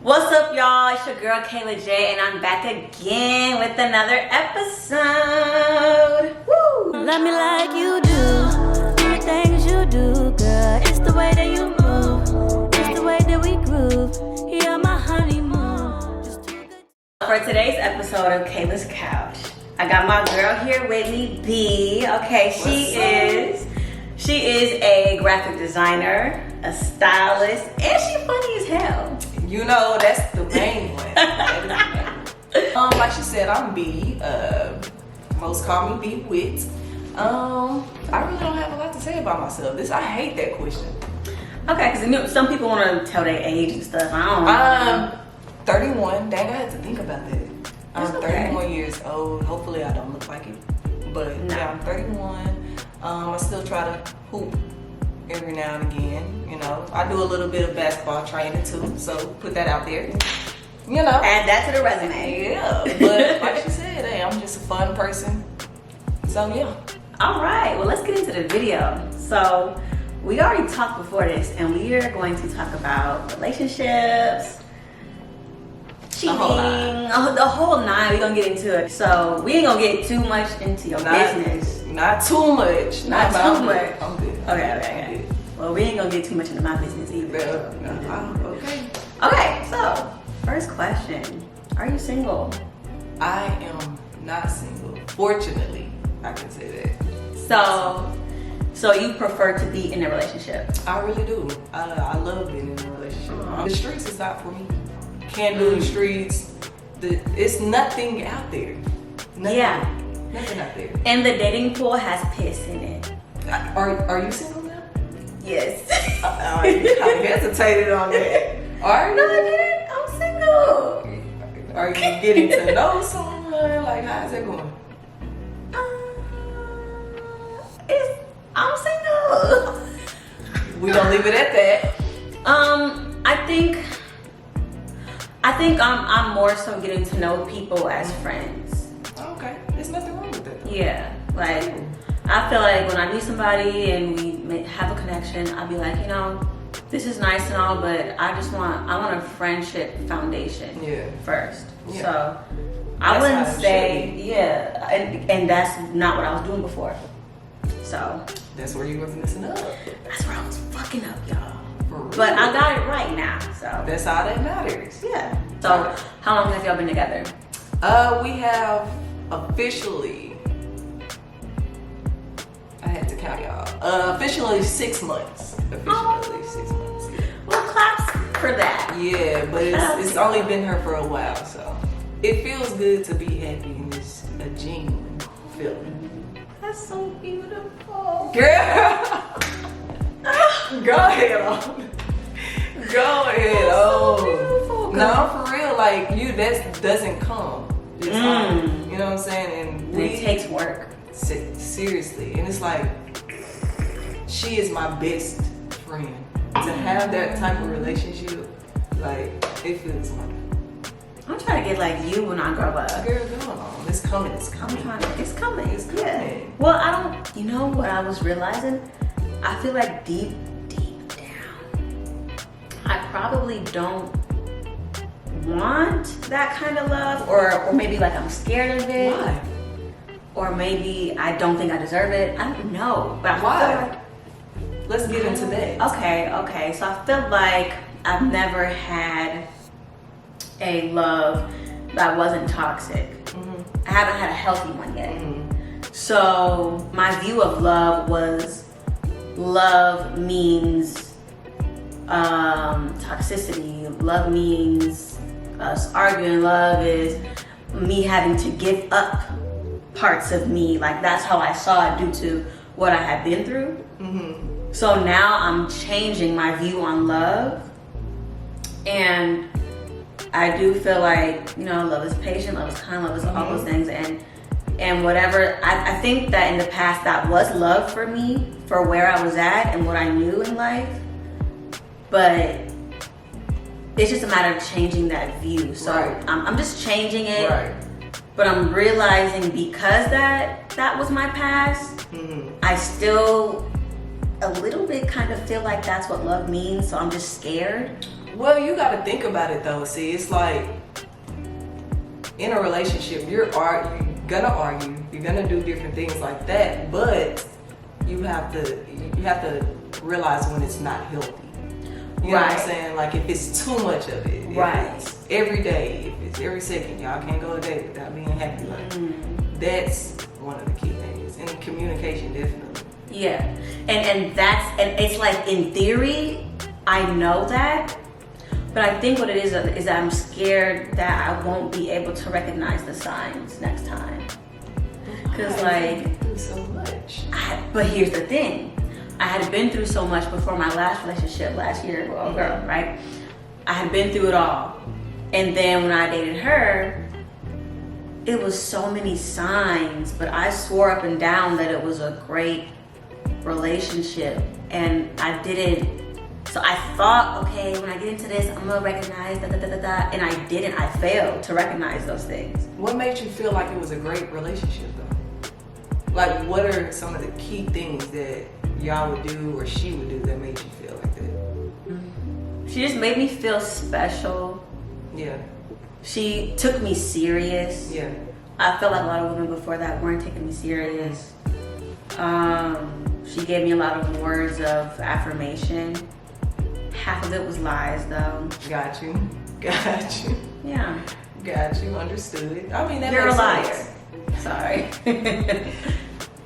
What's up, y'all? It's your girl Kayla J, and I'm back again with another episode. Woo! Love me like you do the things you do, girl. It's the way that you move, it's the way that we groove. You're my honeymoon. Just too good. For today's episode of Kayla's Couch, I got my girl here with me, B. Okay, she is a graphic designer, a stylist, and she funny as hell. You know, that's the main one. Like she said, I'm B. Most call me B Witt. I really don't have a lot to say about myself. I hate that question. Okay, because some people want to tell their age and stuff. I don't know. 31. Dang, I had to think about that. I'm okay. 31 years old. Hopefully I don't look like it. But yeah, I'm 31. I still try to hoop every now and again. You know, I do a little bit of basketball training too, so put that out there. You know, add that to the resume. Yeah, but like she said, hey, I'm just a fun person. So yeah. All right, well, let's get into the video. So we already talked before this, and we are going to talk about relationships, cheating, the whole nine. We're gonna get into it. So we ain't gonna get too much into your business. Not too much. Not too much. I'm good. Okay. Well, we ain't gonna get too much into my business either. Okay. Okay, so first question. Are you single? I am not single. Fortunately, I can say that. So you prefer to be in a relationship? I really do. I love being in a relationship. The streets is not for me. Can't do the streets. It's nothing out there. Nothing. Yeah. Nothing out there. And the dating pool has piss in it. Are you single now? Yes. You kind of hesitated on that. Are you? No, I didn't. I'm single. Are you getting to know someone? Like, how's it going? I'm single. We gonna leave it at that. I think I'm more so getting to know people as friends. Okay, there's nothing wrong with that though. Yeah, like I feel like when I meet somebody and we have a connection, I'll be like, you know, this is nice and all, but I want a friendship foundation first. Yeah. So I wouldn't say, and that's not what I was doing before. So that's where you was messing up. that's where I was fucking up, y'all. But I got it right now, so that's all that matters. Yeah. So how long have y'all been together? We have officially, I had to count y'all. Officially 6 months. Officially 6 months. Yeah. Well, claps for that. Yeah, but it's only been here for a while, so it feels good to be happy and it's a genuine feeling. That's so beautiful. Girl, go ahead on. Go ahead on. Beautiful. No, for real, like that doesn't come. It's like, you know what I'm saying? And it takes work. Seriously, and it's like she is my best friend. To have that type of relationship, like it feels wonderful. I'm trying to get like you when I grow up. Girl, go on. It's coming. It's coming. It's coming. Yeah. Well, you know what I was realizing? I feel like deep down, I probably don't want that kind of love, or maybe like I'm scared of it. Why? Or maybe I don't think I deserve it. I don't know. But I Why? feel like, Let's get into that. Okay. So I feel like I've never had a love that wasn't toxic. I haven't had a healthy one yet. So my view of love was love means toxicity. Love means us arguing. Love is me having to give up parts of me. Like that's how I saw it due to what I had been through. So now I'm changing my view on love, and I do feel like, you know, love is patient, love is kind, love is all those things, and whatever. I think that in the past that was love for me, for where I was at and what I knew in life, but it's just a matter of changing that view. So I'm just changing it, but I'm realizing because that was my past, I still a little bit kind of feel like that's what love means, so I'm just scared. Well, you got to think about it though. See, it's like in a relationship, you're gonna argue, you're gonna do different things like that, but you have to realize when it's not healthy. You know what I'm saying? Like if it's too much of it, if it's every day, if it's every second, y'all can't go a day without being happy. Like that's one of the key things, and communication definitely. Yeah, and it's like in theory, I know that, but I think what it is that I'm scared that I won't be able to recognize the signs next time. Cause like, do so much. But here's the thing. I had been through so much before my last relationship last year with a girl, right? I had been through it all. And then when I dated her, it was so many signs, but I swore up and down that it was a great relationship. And I didn't. So I thought, okay, when I get into this, I'm gonna recognize and I didn't. I failed to recognize those things. What made you feel like it was a great relationship though? Like what are some of the key things that y'all would do or she would do that made you feel like that? She just made me feel special. Yeah. She took me serious. Yeah. I felt like a lot of women before that weren't taking me serious. She gave me a lot of words of affirmation. Half of it was lies though. Got you. Yeah. Got you. Understood. I mean, that You're a makes liar. sense. Sorry.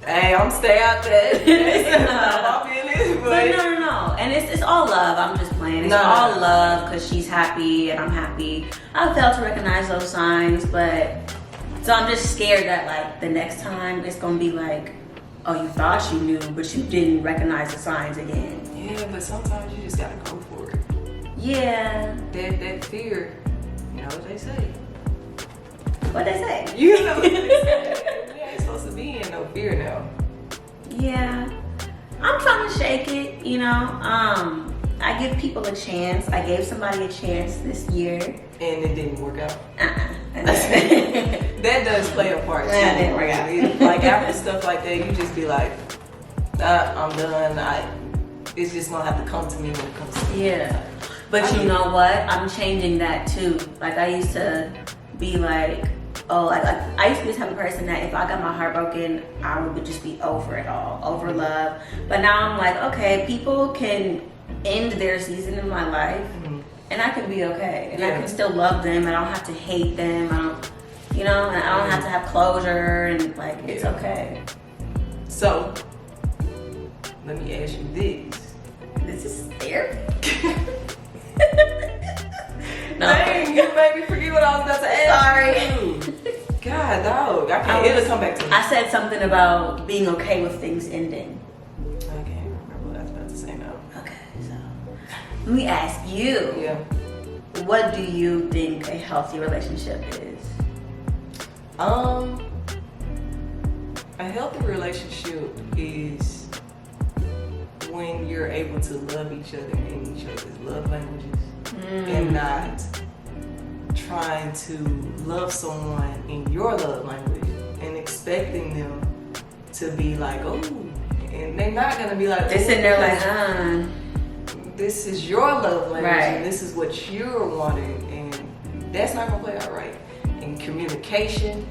Hey, I'm stay out there. It's not my business, But no. And it's all love. I'm just playing. It's all love because she's happy and I'm happy. I failed to recognize those signs, but so I'm just scared that like the next time it's gonna be like, oh, you thought you knew, but you didn't recognize the signs again. Yeah, but sometimes you just gotta go for it. Yeah. That fear, you know what they say. What they say? You know what they say. You ain't supposed to be in no fear now. Yeah. I'm trying to shake it, you know. I give people a chance. I gave somebody a chance this year. And it didn't work out. That does play a part too. That didn't work out. Like after stuff like that, you just be like, I'm done. It's just gonna have to come to me when it comes to me. Yeah. But you know what? I'm changing that too. Like I used to be like, oh, like I used to be the type of person that if I got my heart broken, I would just be over it all, over love. But now I'm like, okay, people can end their season in my life, and I can be okay, and I can still love them. I don't have to hate them. I don't, you know, and I don't have to have closure, and like it's okay. So let me ask you this. This is therapy. No. Dang, you made me forget what I was about to ask. Sorry. God, dog. It'll come back to me. I said something about being okay with things ending. I can't remember what I was about to say now. Okay, so let me ask you. Yeah. What do you think a healthy relationship is? A healthy relationship is when you're able to love each other in each other's love languages and not trying to love someone in your love language and expecting them to be like, oh, and they're not gonna be like, They're sitting there like, this is your love language Right. and this is what you're wanting, and that's not gonna play out right. And communication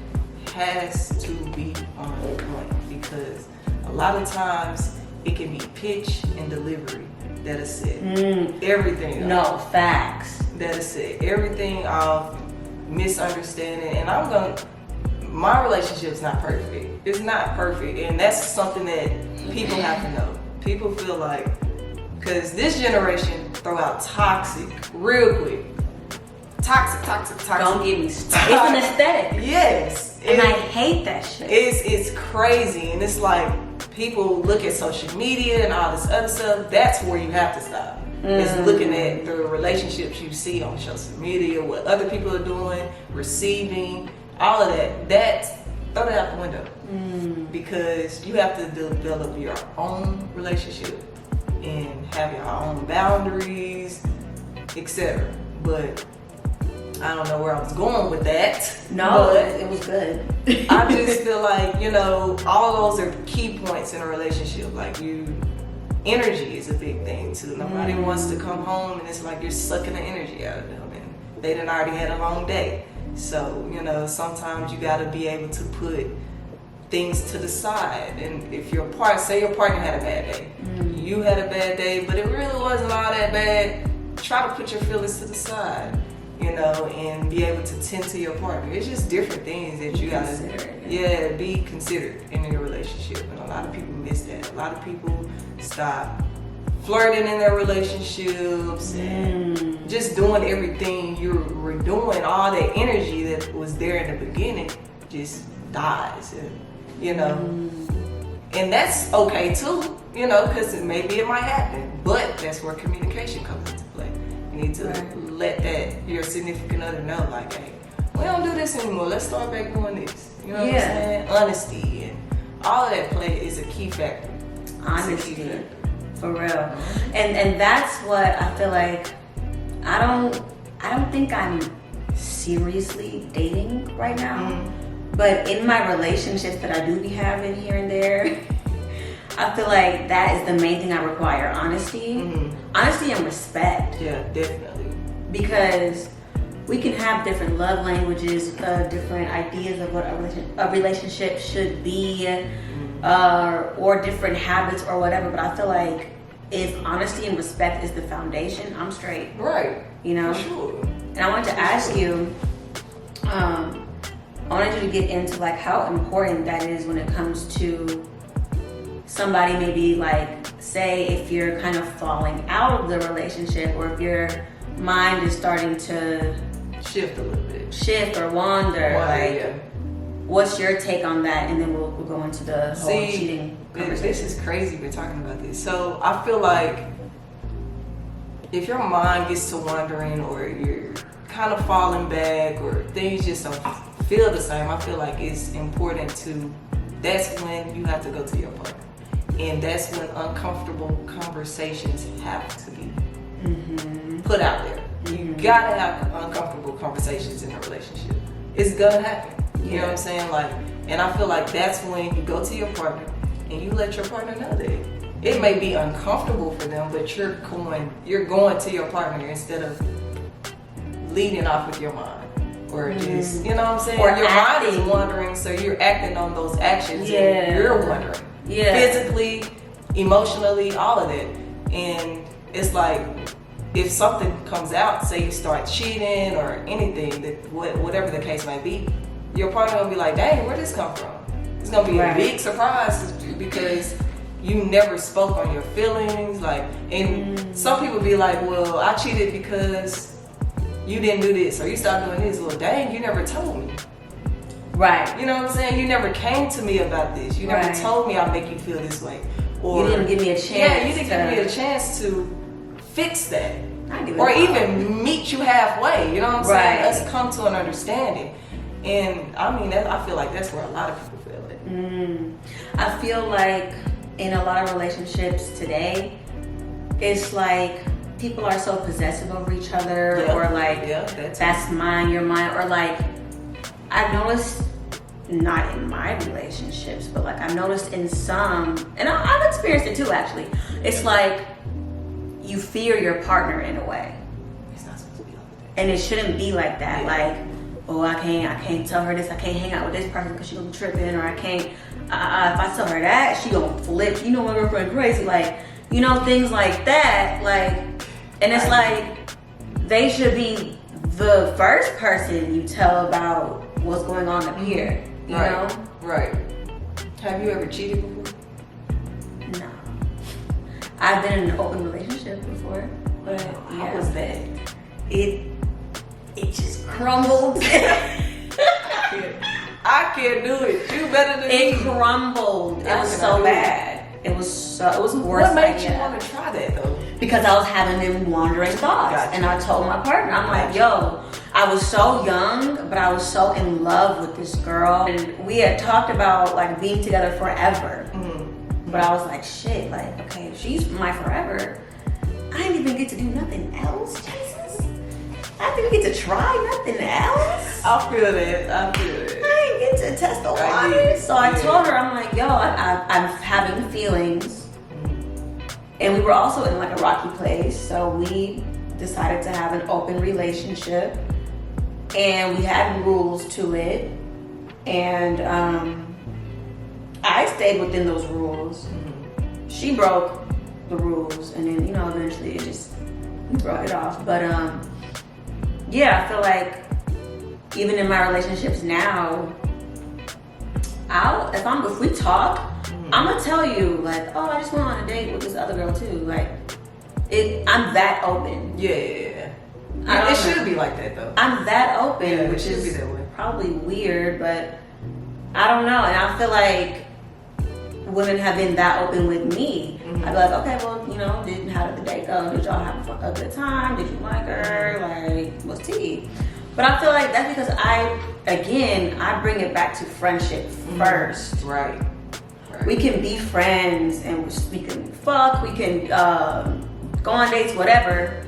has to be on point, because a lot of times it can be pitch and delivery that is said. Everything. No, facts. That is said. Everything off, misunderstanding. And my relationship's not perfect. It's not perfect. And that's something that people have to know. People feel like, because this generation throw out toxic real quick. Toxic. Don't get me started. It's an aesthetic. Yes. And I hate that shit. It's crazy. And it's like, people look at social media and all this other stuff. That's where you have to stop. It's looking at the relationships you see on social media, what other people are doing, receiving, all of that. Throw that out the window. Because you have to develop your own relationship and have your own boundaries, etc. But I don't know where I was going with that. No, but it was good. I just feel like, all those are key points in a relationship. Like, you energy is a big thing too. Nobody wants to come home and it's like you're sucking the energy out of them, and they done already had a long day. So, you know, sometimes you got to be able to put things to the side. And if say your partner had a bad day, you had a bad day, but it really wasn't all that bad, try to put your feelings to the side, you know, and be able to tend to your partner. It's just different things that you got to, be considered in your relationship. And a lot of people miss that. A lot of people stop flirting in their relationships and just doing everything you were doing. All that energy that was there in the beginning just dies, and, you know, and that's okay too, you know, because maybe it might happen, but that's where communication comes into play. You need to let your significant other know, like, hey, we don't do this anymore, let's start back doing this, you know what I'm saying? Honesty and all of that play is a key factor. Honesty, for real. And that's what I feel like. I don't think I'm seriously dating right now, but in my relationships that I do be having here and there, I feel like that is the main thing I require: honesty, honesty and respect. Yeah, definitely. Because we can have different love languages, different ideas of what a relationship should be, or different habits or whatever. But I feel like if honesty and respect is the foundation, I'm straight. Right. You know? For sure. And I wanted to ask you, I wanted you to get into like how important that is when it comes to somebody, maybe like, say if you're kind of falling out of the relationship, or if your mind is starting to shift a little bit. Shift or wander. What's your take on that? And then we'll go into the whole cheating conversation. This is crazy we're talking about this. So I feel like if your mind gets to wandering, or you're kind of falling back, or things just don't feel the same, I feel like it's important that's when you have to go to your partner. And that's when uncomfortable conversations have to be put out there. You gotta have uncomfortable conversations in a relationship. It's gonna happen. You know what I'm saying? Like, and I feel like that's when you go to your partner and you let your partner know that it may be uncomfortable for them, but you're going to your partner instead of leading off with your mind, or just, you know what I'm saying? Or your mind is wandering, so you're acting on those actions and you're wondering. Physically, emotionally, all of that. And it's like, if something comes out, say you start cheating or anything, that whatever the case might be, your partner will be like, dang, where did this come from? It's gonna be a big surprise, because you never spoke on your feelings. Like, and some people be like, well, I cheated because you didn't do this, or you stopped doing this. Well, dang, you never told me. Right. You know what I'm saying? You never came to me about this. You never told me I'll make you feel this way. Or you didn't give me a chance. Yeah, you didn't give me a chance to fix that. Or even meet you halfway. You know what I'm saying? Let's come to an understanding. And I mean, I feel like that's where a lot of people feel it. I feel like in a lot of relationships today, it's like people are so possessive over each other, or like, that's mine, you're mine, or like, I've noticed, not in my relationships, but like I've noticed in some, and I've experienced it too actually, it's like you fear your partner in a way. It's not supposed to be like that. And it shouldn't be like that. Like, oh, I can't tell her this, I can't hang out with this person because she's gonna be tripping, or I can't, if I tell her that, she gonna flip, you know, my girlfriend crazy, like, you know, things like that, like, and it's like, they should be the first person you tell about what's going on up here, you know? Right. Have you ever cheated before? No. I've been in an open relationship before, but how was that? It just crumbled. I can't do it. You better than me. It crumbled. It was so bad. It was worse. What made you want to try that though? Because I was having them wandering thoughts, and I told my partner, I'm like, yo, I was so young, but I was so in love with this girl, and we had talked about like being together forever. But I was like, shit, like, okay, if she's my forever, I didn't even get to do nothing else, Jesus. I didn't get to try nothing else. I feel that. I didn't get to test the waters. So I told her, I'm like, yo, I'm having feelings. And we were also in like a rocky place, so we decided to have an open relationship, and we had rules to it, and I stayed within those rules. She broke the rules, and then, you know, eventually we broke it off. But yeah, I feel like even in my relationships now, if we talk, I'm gonna tell you, like, oh, I just went on a date with this other girl too. Like, I'm that open. Yeah. It should be like that though. I'm that open, Yeah, which it should is be that way. probably weird, but I don't know. And I feel like women have been that open with me. I'd be like, okay, well, you know, how did the date go? Did y'all have a good time? Did you like her? Like, what's tea? But I feel like that's because I bring it back to friendship first. Right. We can be friends and we can fuck, we can go on dates, whatever.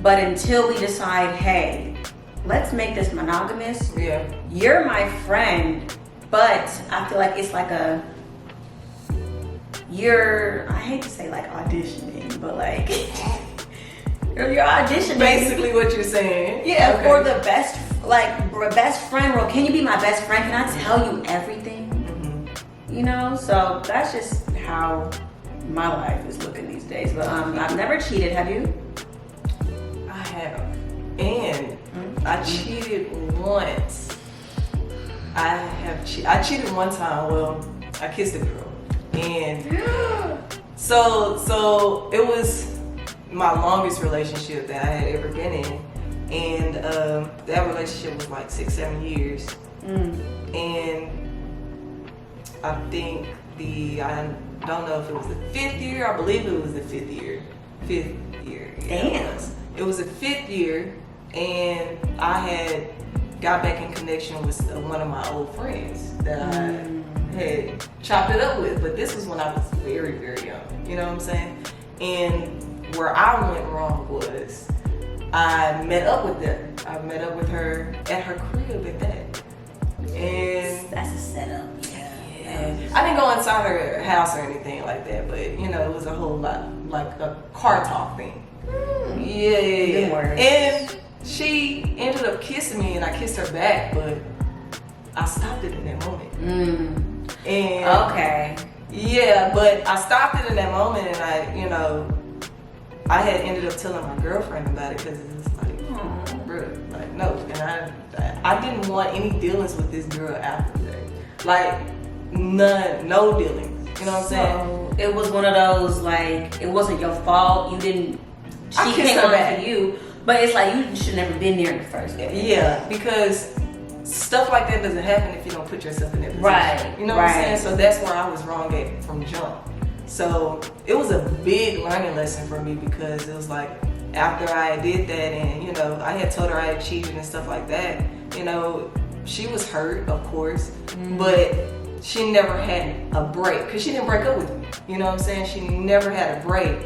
But until we decide, hey, let's make this monogamous. Yeah. You're my friend, but I feel like it's like I hate to say like auditioning, but like you're auditioning. Basically what you're saying. Yeah, okay. for the best friend role. Can you be my best friend? Can I tell you everything? You know, so that's just how my life is looking these days. But I've never cheated. Have you? I have, and I cheated once. I cheated one time. Well, I kissed a girl, and so it was my longest relationship that I had ever been in, and that relationship was like 6-7 years, and I think I don't know if it was the 5th year. I believe it was the 5th year. 5th year. Damn. It was the 5th year, and I had got back in connection with one of my old friends that I had chopped it up with. But this was when I was very, very young. You know what I'm saying? And where I went wrong was I met up with her. I met up with her at her crib at that. And That's a setup. I didn't go inside her house or anything like that, but you know, it was a whole lot like a car talk thing. Yeah. And she ended up kissing me, and I kissed her back, but I stopped it in that moment. And Okay. yeah, but I stopped it in that moment, and I had ended up telling my girlfriend about it because it was like, bro, like no, and I didn't want any dealings with this girl after that, like. No dealings. You know what I'm saying? So it was one of those, like, it wasn't your fault. She came on to you, but it's like you should never been there in the first place. Yeah, because stuff like that doesn't happen if you don't put yourself in that position. Right. You know what I'm saying? So that's where I was wrong at from jump. So it was a big learning lesson for me, because it was like after I did that, and you know, I had told her I had cheated and stuff like that, you know, she was hurt, of course, but she never had a break, because she didn't break up with me. You know what I'm saying? She never had a break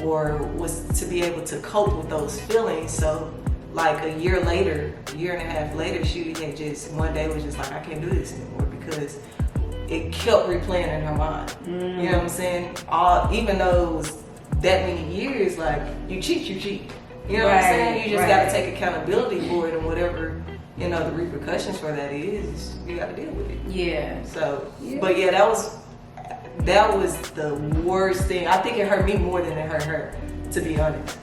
or was to be able to cope with those feelings. So like a year and a half later, she had just one day was just like, I can't do this anymore, because it kept replaying in her mind. You know what I'm saying? Even though it was that many years, like you cheat. You know what I'm saying? You just got to take accountability for it, and whatever, you know, the repercussions for that is, you got to deal with it. Yeah. So, but yeah, that was the worst thing. I think it hurt me more than it hurt her, to be honest.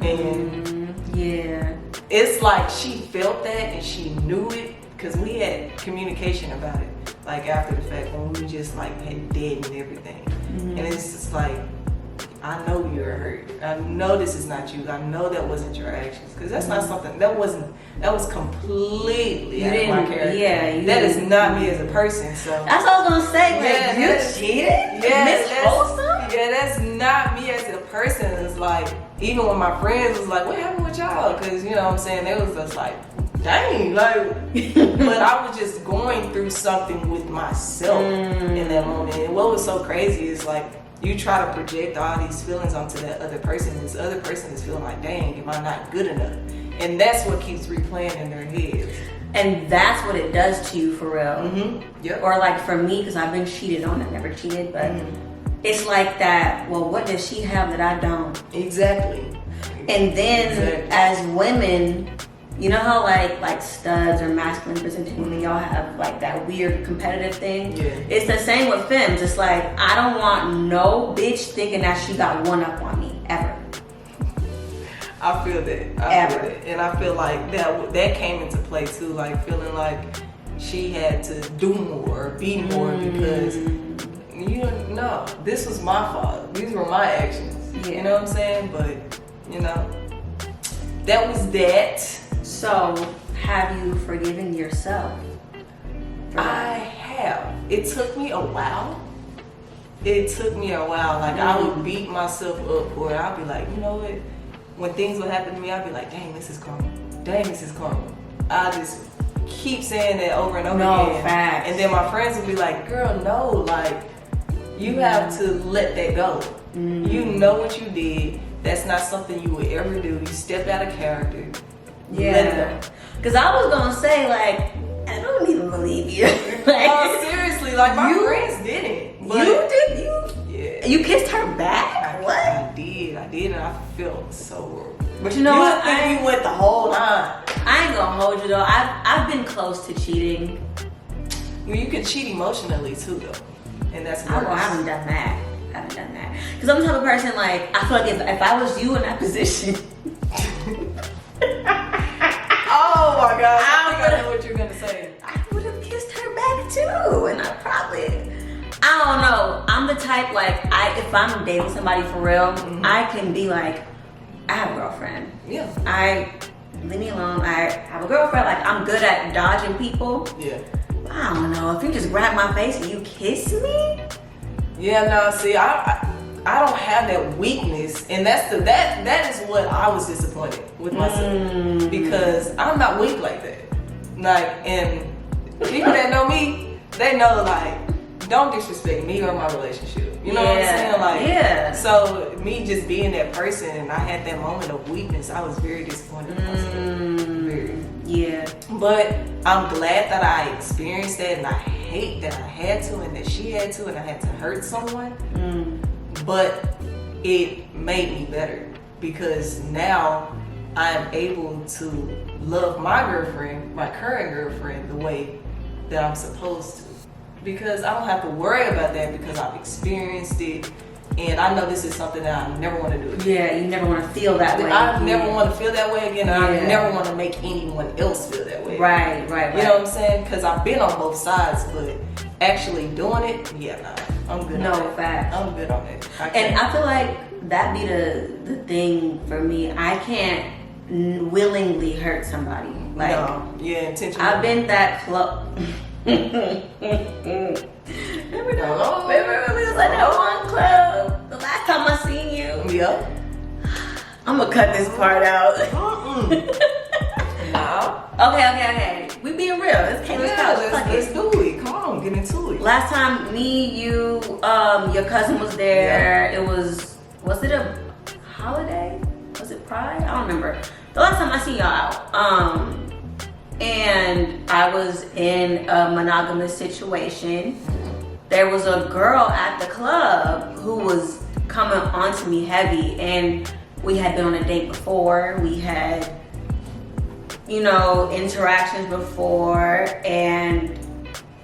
And yeah, it's like she felt that and she knew it, because we had communication about it, like after the fact, when we just like had dead and everything. And it's just like, I know you're hurt. I know this is not you. I know that wasn't your actions, because that's not something that was completely out of my character. Yeah, that is not me as a person. So that's what I was gonna say. Like, you cheated? Yeah, that's not me as a person. It's like, even when my friends was like, what happened with y'all? Because, you know what I'm saying, they was just like, dang, like, but I was just going through something with myself in that moment. And what was so crazy is like, you try to project all these feelings onto that other person. This other person is feeling like, dang, am I not good enough? And that's what keeps replaying in their heads. And that's what it does to you, for real. Yep. Or like for me, because I've been cheated on. I've never cheated, but it's like that, well, what does she have that I don't? Exactly. And then as women, you know how like studs or masculine presenting, y'all have like that weird competitive thing? Yeah. It's the same with femmes. It's like, I don't want no bitch thinking that she got one up on me, ever. I feel that. I feel that. And I feel like that came into play too, like feeling like she had to do more or be more because no, this was my fault. These were my actions. Yeah. You know what I'm saying? But, that was that. So, have you forgiven yourself? I have. It took me a while. Like, I would beat myself up, or I'd be like, you know what? When things would happen to me, I'd be like, dang, this is karma. I just keep saying that over and over again. Facts. And then my friends would be like, girl, no, like, you have to let that go. You know what you did. That's not something you would ever do. You stepped out of character. Let it go. Because I was going to say, like, I don't even believe you. Like, seriously, like, my friends did it. You did? Yeah. You kissed her back? What? I did, and I felt so wrong. But you know what? I think we went the whole line. I ain't gonna hold you though. I've been close to cheating. Well, you can cheat emotionally too, though, and that's worse. I haven't done that. Because I'm the type of person, like, I feel like if I was you in that position. Oh my God! I know what you're gonna say. I would have kissed her back too, and I don't know. I'm the type, like, if I'm dating somebody for real, I can be like, I have a girlfriend. Yeah. Leave me alone. I have a girlfriend. Like, I'm good at dodging people. Yeah. I don't know. If you just grab my face and you kiss me. Yeah. No. See, I don't have that weakness, and that is what I was disappointed with myself because I'm not weak like that. Like, and people that know me, they know, like, don't disrespect me or my relationship. You know what I'm saying? Like, so me just being that person, and I had that moment of weakness, I was very disappointed in myself. Very. Yeah. But I'm glad that I experienced that, and I hate that I had to, and that she had to, and I had to hurt someone. But it made me better because now I'm able to love my girlfriend, my current girlfriend, the way that I'm supposed to. Because I don't have to worry about that because I've experienced it, and I know this is something that I never want to do again. Yeah, you never want to feel that way. I never want to feel that way again, and I never want to make anyone else feel that way. Right. You know what I'm saying? Because I've been on both sides, but actually doing it, I'm good on that. No, facts. I'm good on it. And I feel like that be the thing for me. I can't willingly hurt somebody. Like, no. Yeah, intentionally. I've been that close. Remember we was at that one club the last time I seen you? Yep. I'm gonna cut this part out. No. Okay. We being real. Let's do it. Come on, get into it. Last time me, you, your cousin was there. It was it a holiday? Was it Pride? I don't remember. The last time I seen y'all out. And I was in a monogamous situation. There was a girl at the club who was coming onto me heavy, and we had been on a date before. We had, interactions before, and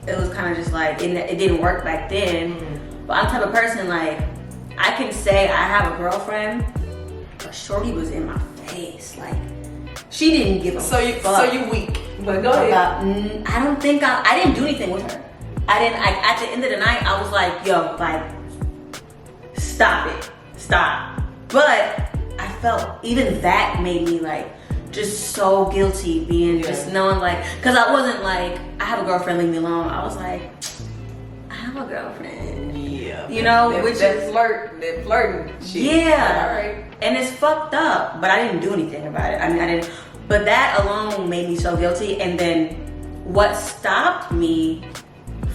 it was kind of just like, it didn't work back then. But I'm the type of person, like, I can say I have a girlfriend, but shorty was in my face. Like, she didn't give a fuck. So you weak. But go ahead. I don't think I didn't do anything with her. At the end of the night, I was like, yo, like, stop it. Stop. But I felt, even that made me, like, just so guilty just knowing, like, because I wasn't like, I have a girlfriend, leave me alone. I was like, I have a girlfriend. Yeah. That flirting shit. Yeah. All right. And it's fucked up, but I didn't do anything about it. I didn't. But that alone made me so guilty. And then what stopped me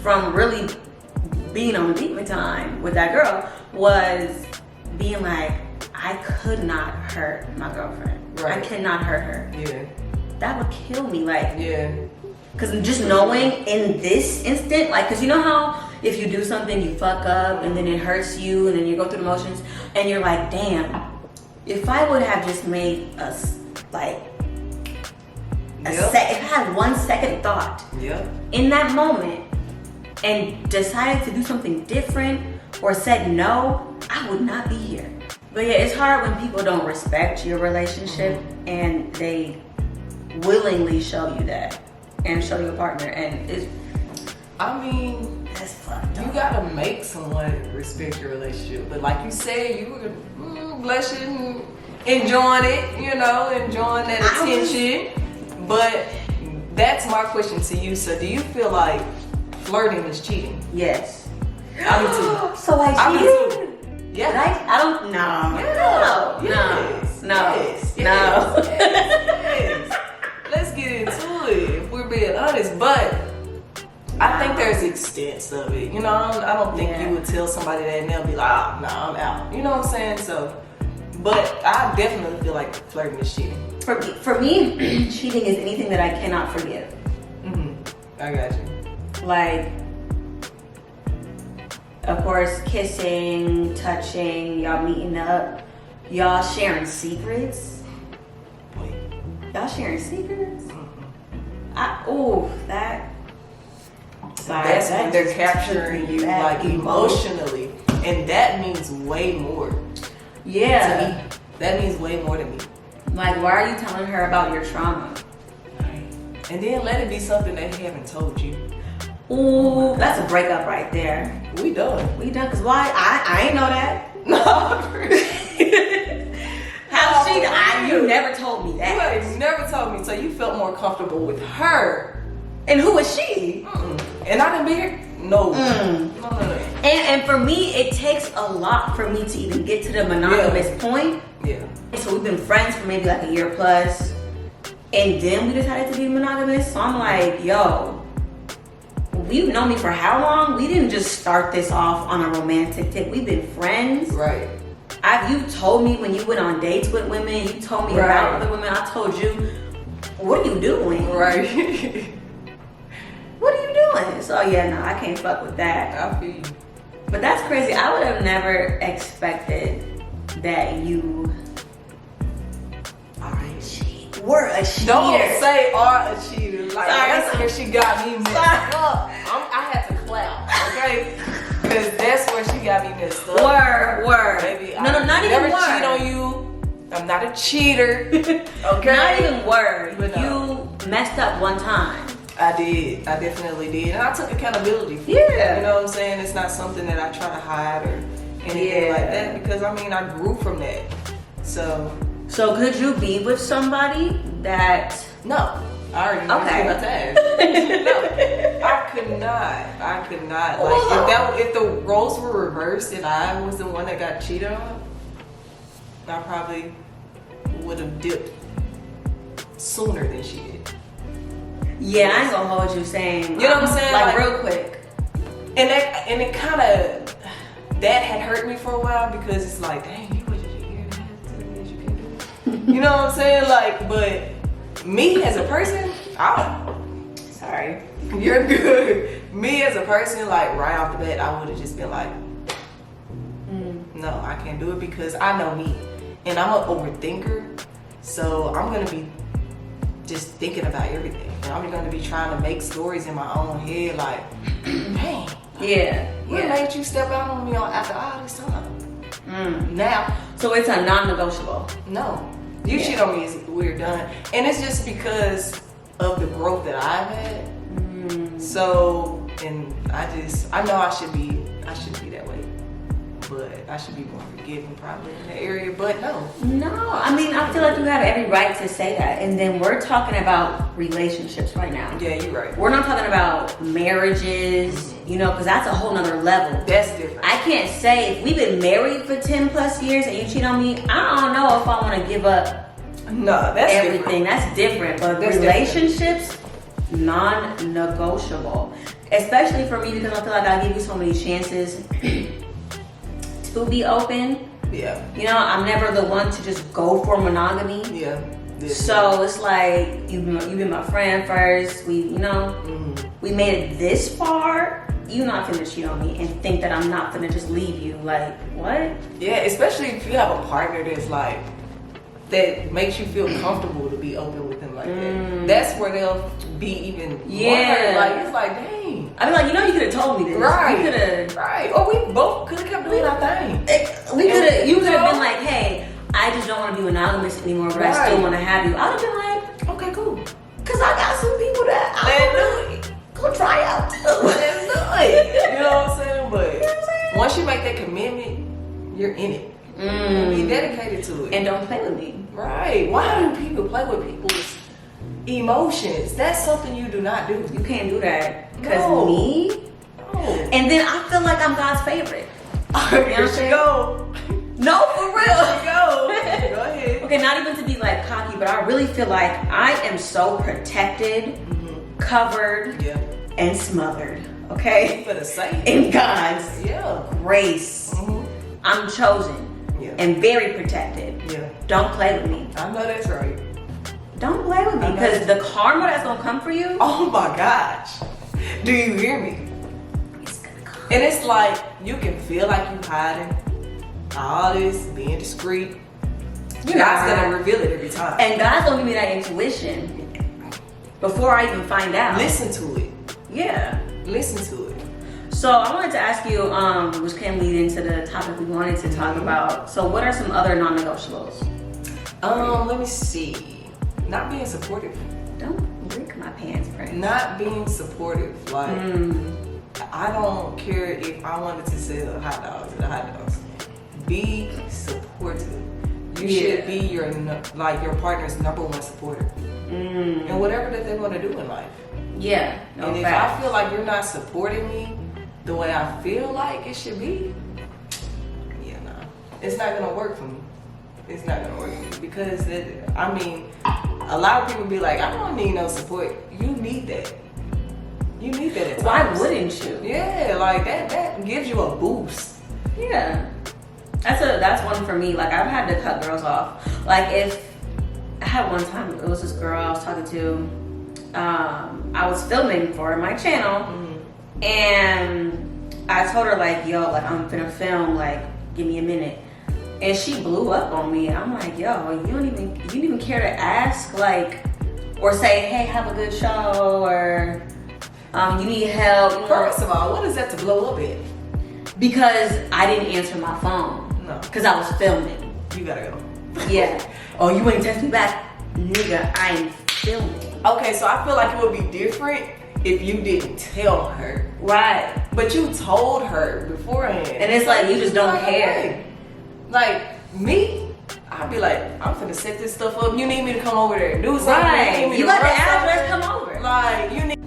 from really being on demon time with that girl was being like, I could not hurt my girlfriend. Right. I could not hurt her. Yeah. That would kill me. Like, yeah. Because just knowing in this instant, like, because you know how if you do something, you fuck up, and then it hurts you, and then you go through the motions, and you're like, damn, if I would have just made us like if I had 1 second thought in that moment and decided to do something different or said no, I would not be here. But yeah, it's hard when people don't respect your relationship and they willingly show you that and show your partner, and it's, I mean, that's fucked up. You gotta make someone respect your relationship. But like you said, you were blushing, enjoying it, you know, enjoying that attention. But that's my question to you. So do you feel like flirting is cheating? Yes. I do too. So I cheated? Yeah. I don't, no. Yes. Let's get into it if we're being honest. But I think there's extents of it. You know, I don't think you would tell somebody that and they'll be like, oh, no, I'm out. You know what I'm saying? So, but I definitely feel like flirting is cheating. For me, cheating is anything that I cannot forgive. I got you. Like, of course, kissing, touching, y'all meeting up, y'all sharing secrets. Wait. Y'all sharing secrets? That's when they're capturing you like emotionally, and that means way more. Yeah. To me, that means way more to me. Like, why are you telling her about your trauma? And then let it be something that he haven't told you. Ooh, that's a breakup right there. We done. Cause why? I ain't know that. You never told me that. You ain't never told me, so you felt more comfortable with her. And who is she? And I didn't be here? No. No. And for me, it takes a lot for me to even get to the monogamous point. Yeah. So we've been friends for maybe like a year plus, and then we decided to be monogamous. So I'm like, yo, you've known me for how long? We didn't just start this off on a romantic tip. We've been friends. Right. You told me when you went on dates with women, you told me about other women. I told you, what are you doing? Right. What are you doing? So yeah, no, I can't fuck with that. I feel you. But that's crazy. I would have never expected that you are a cheater. We're a cheater. Don't say are a cheater. Like, that's where she got me messed up. I had to clap, okay? Because that's where she got me messed up. Word. Baby, No, not even word. Never cheat on you. I'm not a cheater. Okay? Not even word. But no. You messed up one time. I did. I definitely did. And I took accountability for it. Yeah. You know what I'm saying? It's not something that I try to hide or anything like that, because I mean, I grew from that. So could you be with somebody that... No. I already know okay. about that. No. I could not. Like, if the roles were reversed and I was the one that got cheated on, I probably would have dipped sooner than she did. Yeah, I ain't gonna hold you saying. You know what I'm saying? Like real quick. And it kind of, that had hurt me for a while, because it's like, dang, you waited a year and a half to tell me that you can't do it. You know what I'm saying? Like, but me as a person, sorry, you're good. Me as a person, like right off the bat, I would have just been like, no, I can't do it, because I know me, and I'm an overthinker, so I'm gonna be just thinking about everything. And I'm gonna be trying to make stories in my own head, like, dang, what made you step out on me after all this time? Now, so it's a non-negotiable. no, you cheat on me, we're done. And it's just because of the growth that I've had. So, and I know I should be that way, but I should be more forgiving probably in that area, but no. I mean, I feel like you have every right to say that. And then we're talking about relationships right now. Yeah, you're right. We're not talking about marriages, you know, because that's a whole nother level. That's different. I can't say, if we've been married for 10 plus years and you cheat on me, I don't know if I want to give up that's everything. different. That's different. But That's relationships, non-negotiable. Especially for me, because I feel like I give you so many chances to be open. Yeah. You know, I'm never the one to just go for monogamy. Yeah. So it's like, you've been my friend first. We made it this far. you not finna cheat on me and think that I'm not finna just leave you. Like, what? Yeah, especially if you have a partner that's like, that makes you feel comfortable to be open with them like that. That's where they'll be even more. Like, it's like, dang. I mean, like, you know, you could have told me this. Right. You could have. Right. Or we both could have kept doing our thing. We could have. You could have been like, hey, I just don't want to be monogamous anymore, but I still want to have you. I would have been like, okay, cool. Because I got some people that I go try out too. Let's do it. You know what I'm saying? But once you make that commitment, you're in it. Be dedicated to it. And don't play with me. Right. Why do people play with people's emotions? That's something you do not do. You can't do that. Because me? No. And then I feel like I'm God's favorite. Here she go. No, for real. Here she go. Go ahead. Okay, not even to be like cocky, but I really feel like I am so protected, covered, and smothered. Okay? For the sake. In God's grace. I'm chosen. And very protected. Don't play with me. I know that's right. Don't play with me because the karma that's gonna come for you. Oh my gosh. Do you hear me? It's gonna come. And it's like you can feel like you hiding all this, being discreet. God's gonna reveal it every time. And God's gonna give me that intuition before I even find out. Listen to it. Yeah. Listen to it. So I wanted to ask you, which can lead into the topic we wanted to talk about. So what are some other non-negotiables? Let me see. Not being supportive. Don't break my pants, friend. Not being supportive. Like, I don't care if I wanted to sell hot dogs at the hot dogs. Be supportive. You should be your partner's number one supporter. And whatever that they want to do in life. Yeah. No and if I feel like you're not supporting me the way I feel like it should be, it's not gonna work for me. It's not gonna work for me because a lot of people be like, I don't need no support. You need that. You need that at times. Why wouldn't you? Yeah, like that gives you a boost. Yeah. That's one for me. Like, I've had to cut girls off. Like, if I had one time, it was this girl I was talking to. I was filming for my channel, and I told her like, yo, like I'm finna film, like give me a minute. And she blew up on me. I'm like, yo, you didn't even care to ask, like, or say, hey, have a good show, or you need help. First of all, what is that to blow up at? Because I didn't answer my phone. No. Because I was filming. You gotta go. Yeah. Oh, you ain't text me back? Nigga, I ain't filming. Okay, so I feel like it would be different if you didn't tell her. Right. But you told her beforehand. And it's like, you just don't care. Okay. Like, me, I'd be like, I'm finna set this stuff up. You need me to come over there and do something. Right. You got the address, come over. Like, you need...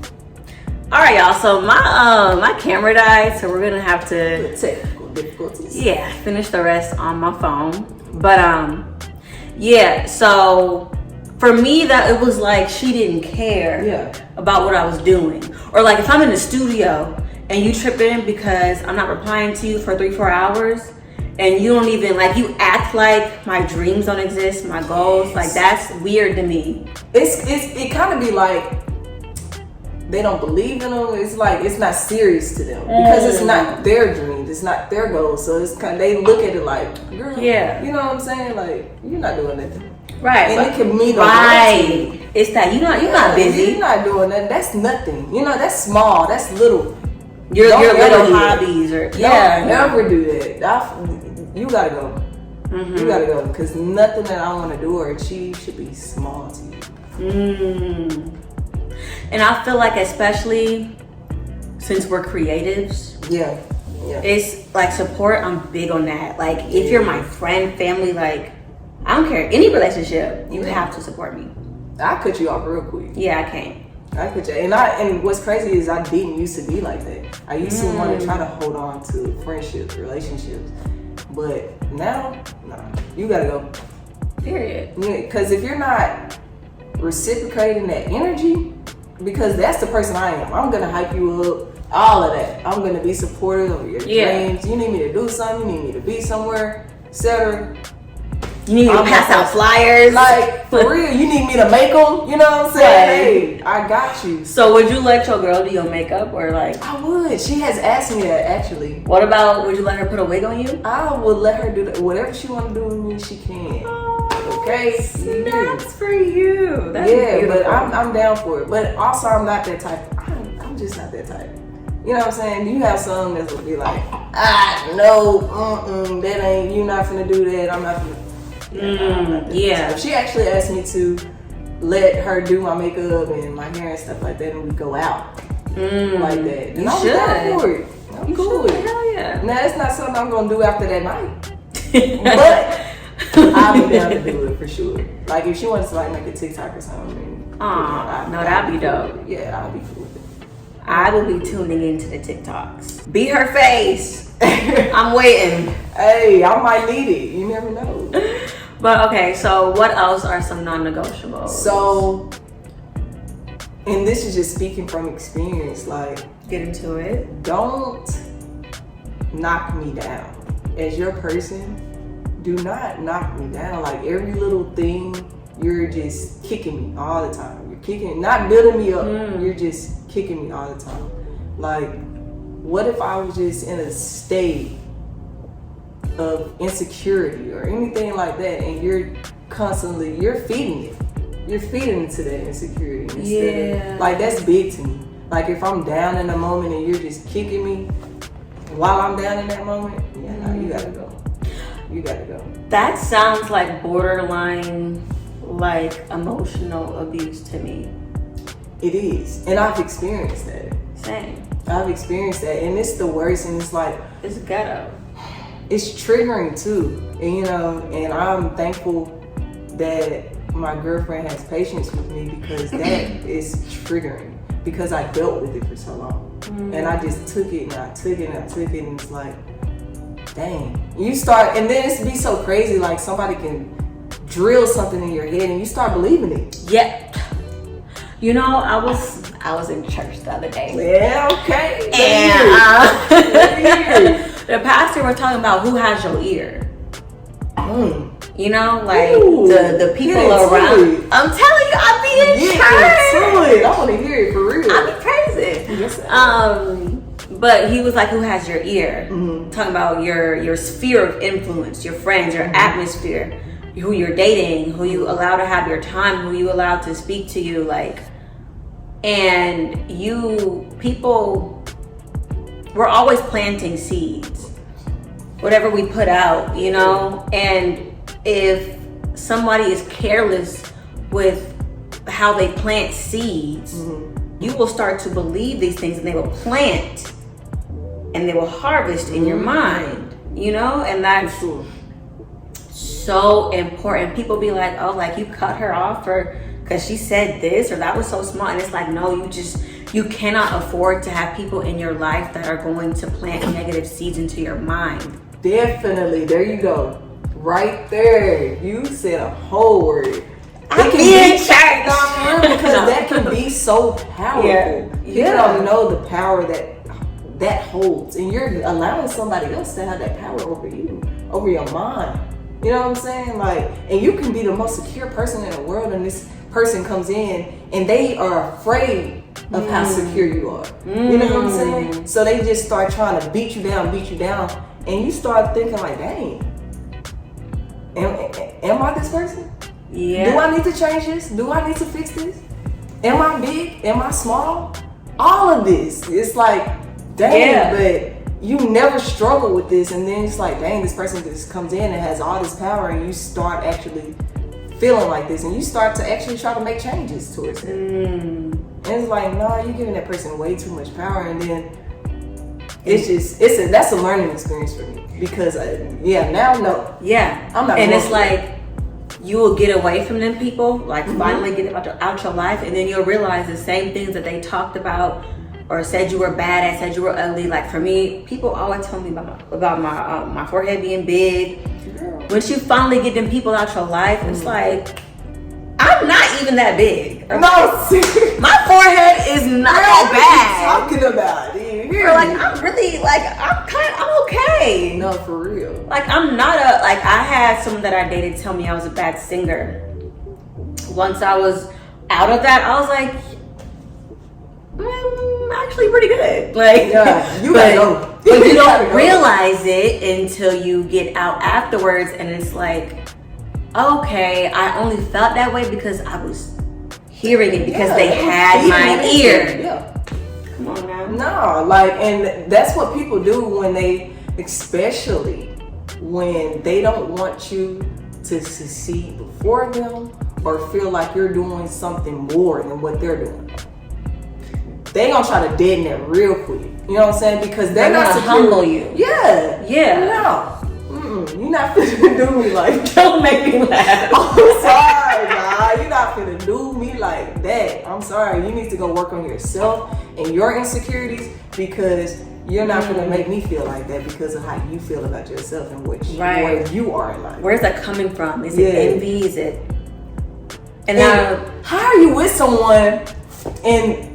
Alright, y'all, so my camera died, so we're gonna have to... Technical difficulties. Yeah, finish the rest on my phone. But, yeah, so... For me, that it was like she didn't care about what I was doing. Or like if I'm in the studio and you trip in because I'm not replying to you for 3-4 hours and you don't even, like, you act like my dreams don't exist, my goals, like that's weird to me. It kind of be like they don't believe in them. It's like it's not serious to them because it's not their dreams, it's not their goals. So it's kind of, they look at it like, girl, you know what I'm saying? Like, you're not doing nothing. Right. And it can mean right. It's that you're not busy. You're not doing nothing. That's nothing. You know, that's small. That's little. Your little hobbies or never do that. You gotta go. You gotta go because nothing that I want to do or achieve should be small to you. And I feel like, especially since we're creatives, it's like support. I'm big on that. Like if you're my friend, family, like. I don't care. Any relationship, you have to support me. I cut you off real quick. Yeah, I can't. I cut you. And what's crazy is I didn't used to be like that. I used to want to try to hold on to friendships, relationships. But now, nah, you gotta go. Period. Because if you're not reciprocating that energy, because that's the person I am. I'm gonna hype you up, all of that. I'm gonna be supportive of your dreams. You need me to do something, you need me to be somewhere, etc. You need to pass out flyers. Like, for real, you need me to make them? You know what I'm saying? Hey, I got you. So would you let your girl do your makeup or like? I would. She has asked me that actually. What about, would you let her put a wig on you? I would let her do that. Whatever she want to do with me, she can. Okay? Snaps for you. That's yeah, beautiful. but I'm down for it. But also, I'm not that type. I'm just not that type. You know what I'm saying? You have some that will be like, no, that ain't, you're not finna do that. I'm not finna. Yeah. She actually asked me to let her do my makeup and my hair and stuff like that, and we go out like that. And you I was down for it. I'm cool with it. Hell yeah. Now it's not something I'm gonna do after that night, but I'll be down to do it for sure. Like if she wants to like make a TikTok or something. No, that'd be dope. Yeah, I'll be cool with it. I will be tuning into the TikToks. Be her face. I'm waiting. Hey, I might need it. You never know. But okay, so what else are some non-negotiables? So, and this is just speaking from experience, like, get into it. don't knock me down. As your person, do not knock me down. Like every little thing, you're just kicking me all the time. You're kicking, not building me up. You're just kicking me all the time. Like, what if I was just in a state of insecurity or anything like that, and you're feeding it. You're feeding into that insecurity. Instead of, like, that's big to me. Like if I'm down in a moment and you're just kicking me while I'm down in that moment, you gotta go. You gotta go. That sounds like borderline, like emotional abuse to me. It is, and I've experienced that. Same. I've experienced that, and it's the worst. And it's like it's ghetto. It's triggering too, and and I'm thankful that my girlfriend has patience with me because that is triggering because I dealt with it for so long, and I just took it and I took it and I took it, and it's like, dang, you start, and then it's be so crazy, like somebody can drill something in your head and you start believing it. Yeah. You know, I was in church the other day. Yeah, okay. And the pastor was talking about who has your ear. You know, like the people around. I'm telling you, I be in church. I want to hear it for real. I be crazy. Yes, but he was like, who has your ear? Talking about your sphere of influence, your friends, your atmosphere, who you're dating, who you allow to have your time, who you allow to speak to you, like, and people, we're always planting seeds, whatever we put out, you know, and if somebody is careless with how they plant seeds, you will start to believe these things, and they will plant and they will harvest in your mind, you know, and that's so important. People be like, oh, like you cut her off because she said this or that was so small, and it's like, no, you cannot afford to have people in your life that are going to plant negative seeds into your mind. Definitely, there you go, right there. You said a whole word. I be in church. Because that can be so powerful. People don't know the power that holds, and you're allowing somebody else to have that power over you, over your mind. You know what I'm saying? Like, and you can be the most secure person in the world, and this person comes in and they are afraid of how secure you are. You know what I'm saying? So they just start trying to beat you down, and you start thinking like, dang, am I this person? Yeah. Do I need to change this? Do I need to fix this? Am I big? Am I small? All of this. It's like, dang, but you never struggle with this, and then it's like, dang, this person just comes in and has all this power, and you start actually feeling like this, and you start to actually try to make changes towards it. And it's like, no, you're giving that person way too much power, and then that's a learning experience for me, because now no. Yeah. I'm not. And it's like, you will get away from them people, like finally get out your life, and then you'll realize the same things that they talked about or said you were bad at, said you were ugly. Like for me, people always tell me about my forehead being big. Girl. Once you finally get them people out your life, it's like, I'm not even that big. Okay? No, seriously. My forehead is not that bad. What are you talking about? You're like, I'm really, like, I'm okay. No, No, for real. Like, I'm not a, like, I had someone that I dated tell me I was a bad singer. Once I was out of that, I was like, I'm actually pretty good. Like, yeah, you gotta go. But you don't realize it until you get out afterwards, and it's like, okay, I only felt that way because I was hearing it because they had my ear. Yeah. Come on now. No, like, and that's what people do when they, especially when they don't want you to succeed before them or feel like you're doing something more than what they're doing. They gonna try to deaden that real quick. You know what I'm saying? Because they're not gonna humble you. Yeah. Yeah. No. You're not finna do me like that. Don't make me laugh. I'm sorry, nah. You're not finna do me like that. I'm sorry. You need to go work on yourself and your insecurities because you're not gonna make me feel like that because of how you feel about yourself and where you are in life. Where's that coming from? Is it envy? Is it? And how are you with someone and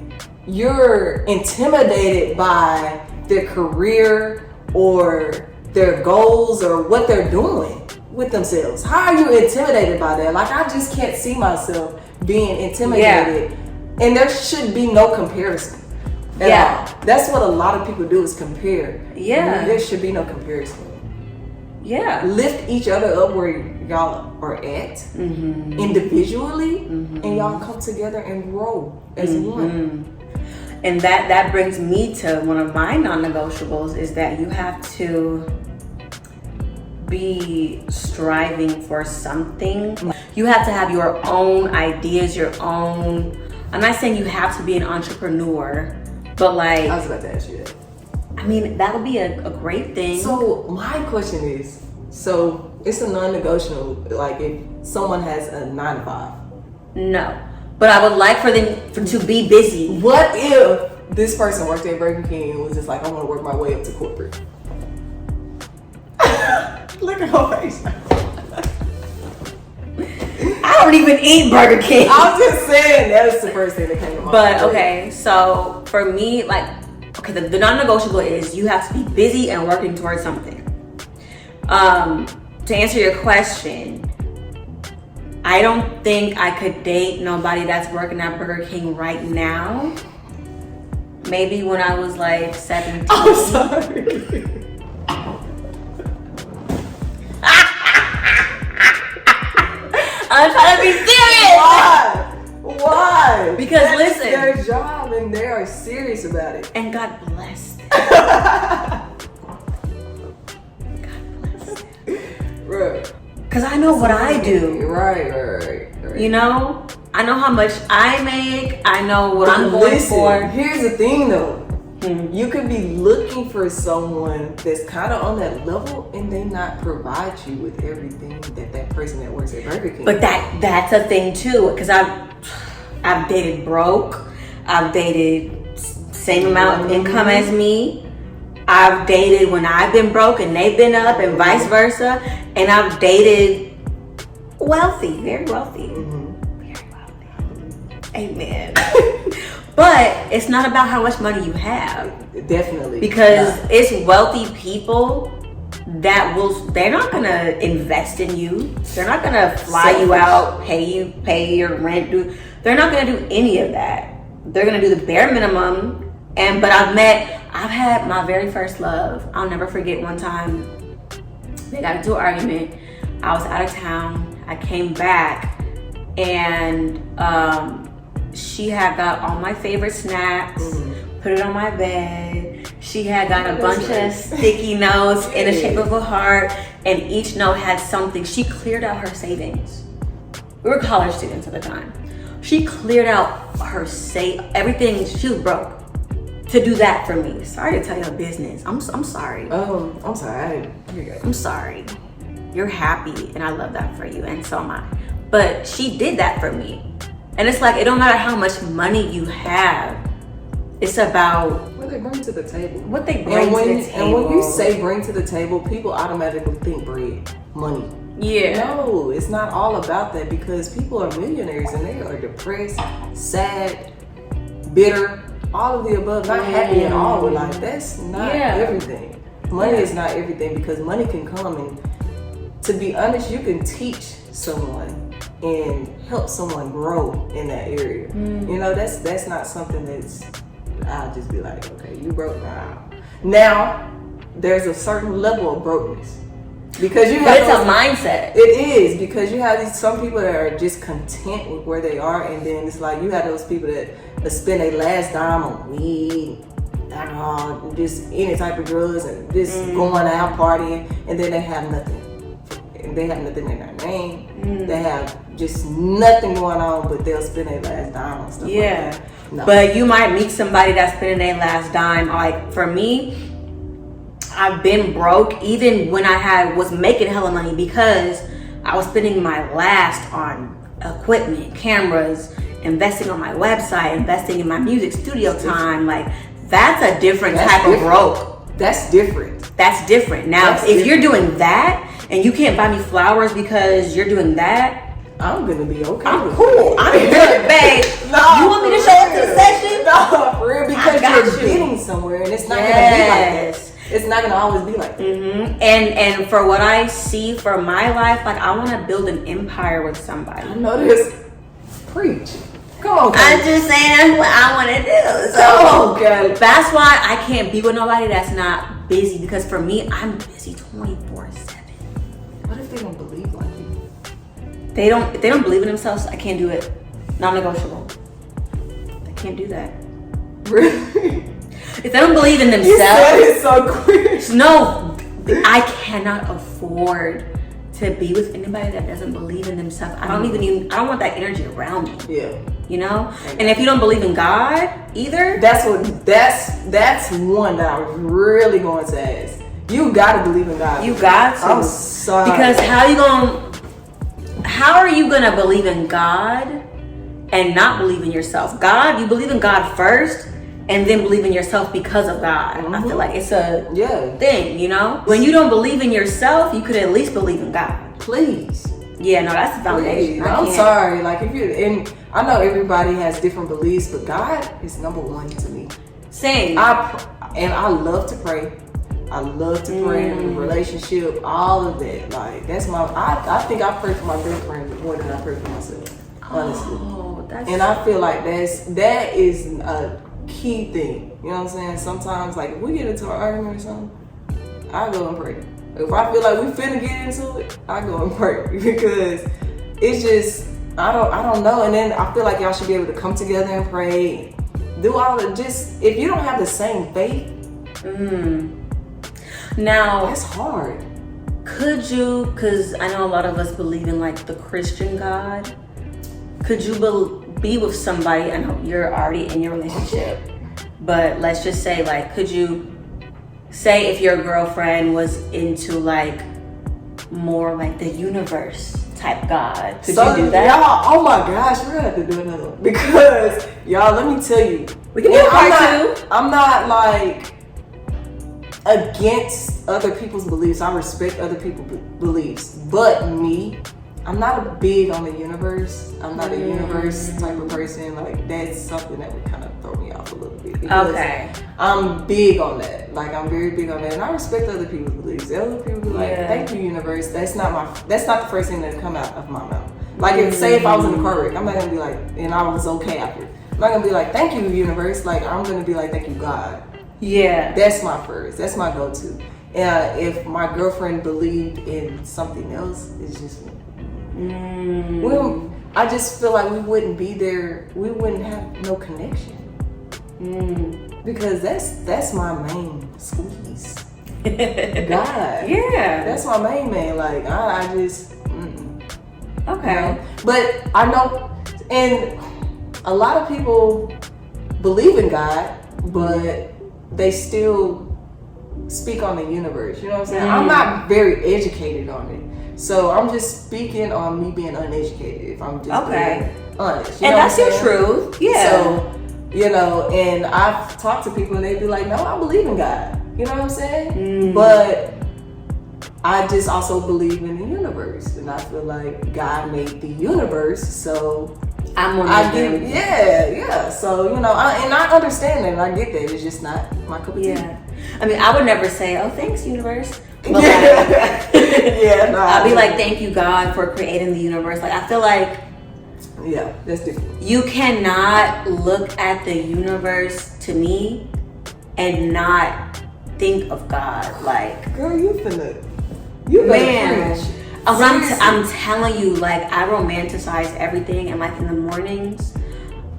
you're intimidated by their career or their goals or what they're doing with themselves? How are you intimidated by that? Like, I just can't see myself being intimidated. And there should be no comparison at all. That's what a lot of people do is compare. Yeah. There should be no comparison. Yeah. Lift each other up where y'all are at individually and y'all come together and grow as one. And that brings me to one of my non-negotiables is that you have to be striving for something. You have to have your own ideas, your own, I'm not saying you have to be an entrepreneur, but like, I was about to ask you that. I mean, that would be a great thing. So my question is, so it's a non-negotiable, like if someone has a 9 to 5. No. But I would like for them to be busy. What if this person worked at Burger King and was just like, I want to work my way up to corporate? Look at her face. I don't even eat Burger King. I'm just saying that's the first thing that came to mind. But okay, so for me, like, okay, the non-negotiable is you have to be busy and working towards something. To answer your question, I don't think I could date nobody that's working at Burger King right now. Maybe when I was like 17. I'm sorry. I'm trying to be serious. Why? Because that listen, is their job and they are serious about it. And God bless them. God bless them. Right. Because I know what I do. Right. You know? I know how much I make. I know what I'm going for. Here's the thing though. You could be looking for someone that's kind of on that level and they not provide you with everything that person that works at Burger King. But that's a thing too. Because I've dated broke. I've dated same amount of income as me. I've dated when I've been broke and they've been up and vice versa. And I've dated wealthy, very wealthy. Very wealthy. Amen. But it's not about how much money you have. Definitely. Because it's wealthy people that they're not gonna invest in you. They're not gonna fly you out, pay your rent. They're not gonna do any of that. They're gonna do the bare minimum. But I've had my very first love. I'll never forget one time they got into an argument. I was out of town. I came back and she had got all my favorite snacks, put it on my bed. She had got a bunch of sticky notes in the shape of a heart, and each note had something. She cleared out her savings. We were college students at the time. She cleared out her everything. She was broke to do that for me. Sorry to tell you her business. I'm sorry. Oh, I'm sorry. I'm sorry. You're happy, and I love that for you, and so am I. But she did that for me. And it's like, it don't matter how much money you have. It's about what they bring to the table. What they bring to the table. And when you say bring to the table, people automatically think bread, money. Yeah. No, it's not all about that because people are millionaires and they are depressed, sad, bitter, all of the above, not happy at all with life. That's not everything. Money is not everything, because money can come, and to be honest, you can teach someone and help someone grow in that area. You know, that's not something that's, I'll just be like, okay, you broke now. Now, there's a certain level of brokenness. Because you have, but it's a mindset. It is, because you have some people that are just content with where they are, and then it's like you have those people that spend their last dime on weed, alcohol, just any type of drugs, and just going out partying, and then they have nothing. And they have nothing in their name. They have just nothing going on, but they'll spend their last dime on stuff like that. No. But you might meet somebody that's spending their last dime. Like for me, I've been broke even when I was making hella money, because I was spending my last on equipment, cameras, investing on my website, investing in my music studio time. Like that's a different type of broke. That's different. That's different. Now, if you're doing that and you can't buy me flowers because you're doing that, I'm gonna be okay. I'm cool. I'm good, babe. No, you want me to show up to the session? No, for real, because you're getting somewhere, and it's not gonna be like that. It's not gonna always be like that. And for what I see for my life, like I want to build an empire with somebody. I know this. Preach. Come on, I'm just saying that's what I want to do. So that's why I can't be with nobody that's not busy, because for me, I'm busy 24/7. What if they don't believe like you? If they don't believe in themselves, I can't do it. Non-negotiable. I can't do that. Really? If they don't believe in themselves, you said it so quick. No, I cannot afford to be with anybody that doesn't believe in themselves. I don't want that energy around me. Yeah. You know? And if you don't believe in God either, that's one that I was really going to ask. You gotta believe in God. You got to. I'm sorry. Because how are you gonna believe in God and not believe in yourself? God, you believe in God first, and then believe in yourself because of God. I feel like it's a thing, you know? When you don't believe in yourself, you could at least believe in God. Please. Yeah, no, that's the foundation. I'm sorry. Like, and I know everybody has different beliefs, but God is number one to me. Same. I love to pray. I love to pray in a relationship, all of that. Like, that's I think I pray for my girlfriend more than I pray for myself, honestly. And I feel like that is a key thing. You know what I'm saying? Sometimes, like, if we get into an argument or something, I go and pray. If I feel like we finna get into it, I go and pray, because it's just, I don't know. And then I feel like y'all should be able to come together and pray, do all the, just, if you don't have the same faith, now that's hard. Could you, because I know a lot of us believe in like the Christian God, could you be with somebody, I know you're already in your relationship, but let's just say, like, could you say if your girlfriend was into like more like the universe type God, could you do that? Y'all, oh my gosh, we're gonna have to do another one, because y'all, let me tell you, we can do part two. I'm not like against other people's beliefs. I respect other people's beliefs, but me, I'm not big on the universe. I'm not a universe type of person. Like, that's something that would kind of throw me off a little bit. Okay. I'm big on that. Like, I'm very big on that, and I respect other people's beliefs. Other people be like, "Thank you, universe." That's not the first thing that come out of my mouth. Like, if I was in a car wreck, I'm not gonna be like, and I was okay after. I'm not gonna be like, "Thank you, universe." Like, I'm gonna be like, "Thank you, God." Yeah. That's my first. That's my go-to. And if my girlfriend believed in something else, it's just. Well, I just feel like we wouldn't be there. We wouldn't have no connection. Because that's my main squeeze. God. Yeah. That's my main man. Like, I just. Okay. You know? But I know, and a lot of people believe in God, but they still speak on the universe. You know what I'm saying? I'm not very educated on it. So I'm just speaking on me being uneducated, if I'm just being honest. And that's your truth. Yeah. So, you know, and I've talked to people and they'd be like, "No, I believe in God." You know what I'm saying? But I just also believe in the universe. And I feel like God made the universe, so I'm on I get, yeah. So, you know, I understand that and I get that. It's just not my cup of tea. Yeah. I mean, I would never say, "Oh, thanks, universe." But like, yeah, no, I'll be like, "Thank you, God, for creating the universe." Like, I feel like, yeah, that's different. You cannot look at the universe to me and not think of God. Like, girl, you man. I'm telling you, like, I romanticize everything, and like in the mornings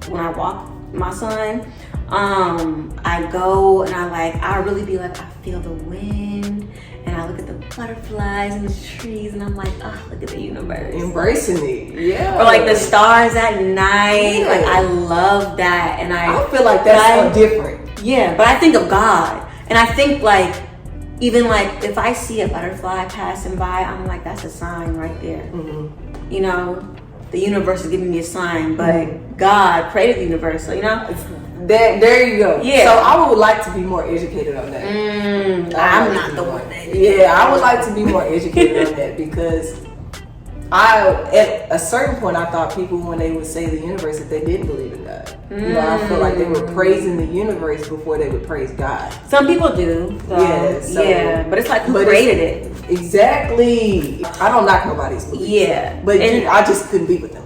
when I walk my son, I go and I really be like, I feel the wind and I look at the butterflies and the trees and I'm like, oh, look at the universe. Embracing it, yeah. Or like the stars at night, yeah. Like I love that. And I feel like that's so different. Yeah, but I think of God. And I think like, even like if I see a butterfly passing by, I'm like, that's a sign right there. Mm-hmm. You know, the universe is giving me a sign, but God created the universe, so you know. There you go. Yeah. So I would like to be more educated on that. I'm not the one that. Yeah, I would like to be more educated on that because at a certain point I thought people when they would say the universe that they didn't believe in God. You know, I feel like they were praising the universe before they would praise God. Some people do. So, yeah, but it's like who created it? Exactly. I don't knock nobody's beliefs. Yeah, but I just couldn't be with them.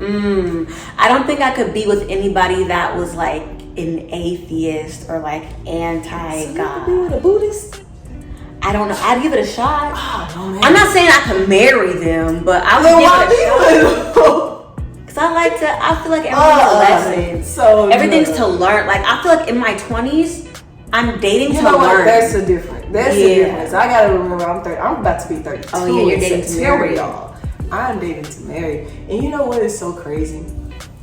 I don't think I could be with anybody that was like an atheist or like anti-God. So you could be with a Buddhist? I don't know. I'd give it a shot. Oh, I'm not saying I could marry them, but I would give it a shot. Because I feel like everything's a lesson. So everything's to learn. Like I feel like in my 20s, I'm dating to learn. That's the difference. That's the difference. I gotta remember I'm about to be 32. Oh yeah, you're dating to marry, y'all. I'm dating to marry. And you know what is so crazy?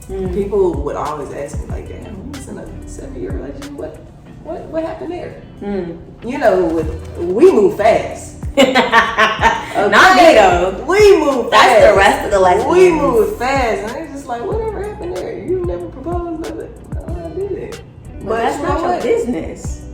People would always ask me like, damn, you was in a 7-year relationship. What happened there? You know, we move fast. Okay? Not me though. We move fast. That's the rest of the lesson. We move fast. And it's just like, whatever happened there? You never proposed, nothing. No, I didn't. But that's not your business.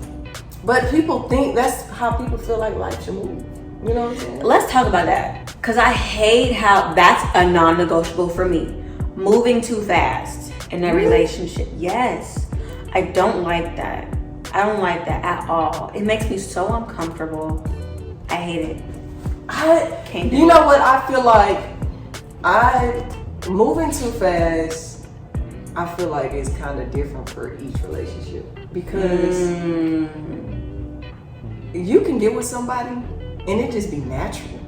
But people think that's how people feel like life should move. You know what I'm saying? Let's talk about that. Because I hate how that's a non-negotiable for me. Moving too fast in a relationship. Yes. I don't like that. I don't like that at all. It makes me so uncomfortable. I hate it. You know what? I feel like moving too fast, I feel like it's kind of different for each relationship. Because you can get with somebody and it just be natural.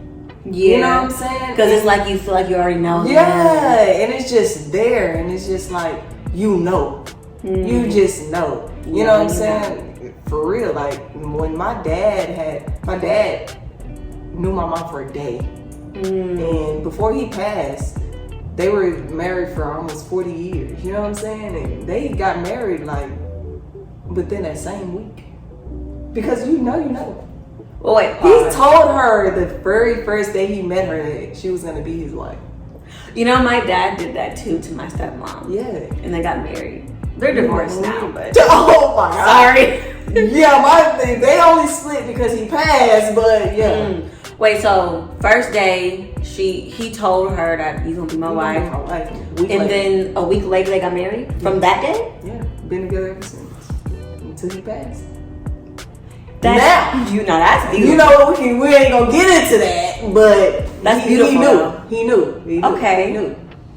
Yeah. You know what I'm saying? Because it's like you feel like you already know. Yeah, and it's just there, and it's just like, you know. You just know. You know what I'm saying? For real, like when my dad knew my mom for a day. And before he passed, they were married for almost 40 years. You know what I'm saying? And they got married like within that same week. Because you know. Oh, wait, he told her the very first day he met her that she was going to be his wife. You know, my dad did that too to my stepmom. Yeah. And they got married. They're divorced now, but... Oh my God. Sorry. Yeah, my thing. They only split because he passed, but yeah. Wait, so first day, he told her that he's going to be my wife. And then a week later they got married? From that day? Yeah. Been together ever since. Until he passed. That's beautiful. You know, we ain't gonna get into that, but that's beautiful. He knew. Okay.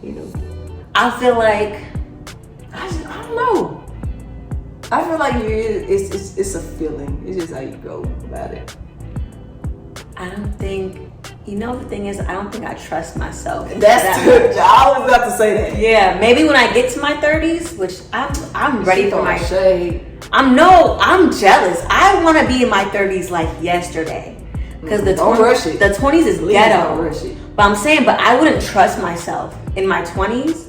He knew. I feel like I don't know. I feel like it's a feeling. It's just how you go about it. I don't think. You know, the thing is, I don't think I trust myself. That's good. I was about to say that. Yeah, maybe when I get to my 30s, which I'm ready for my shade. I'm jealous. I want to be in my 30s like yesterday, because the 20s is ghetto. But I'm saying, but I wouldn't trust myself in my 20s.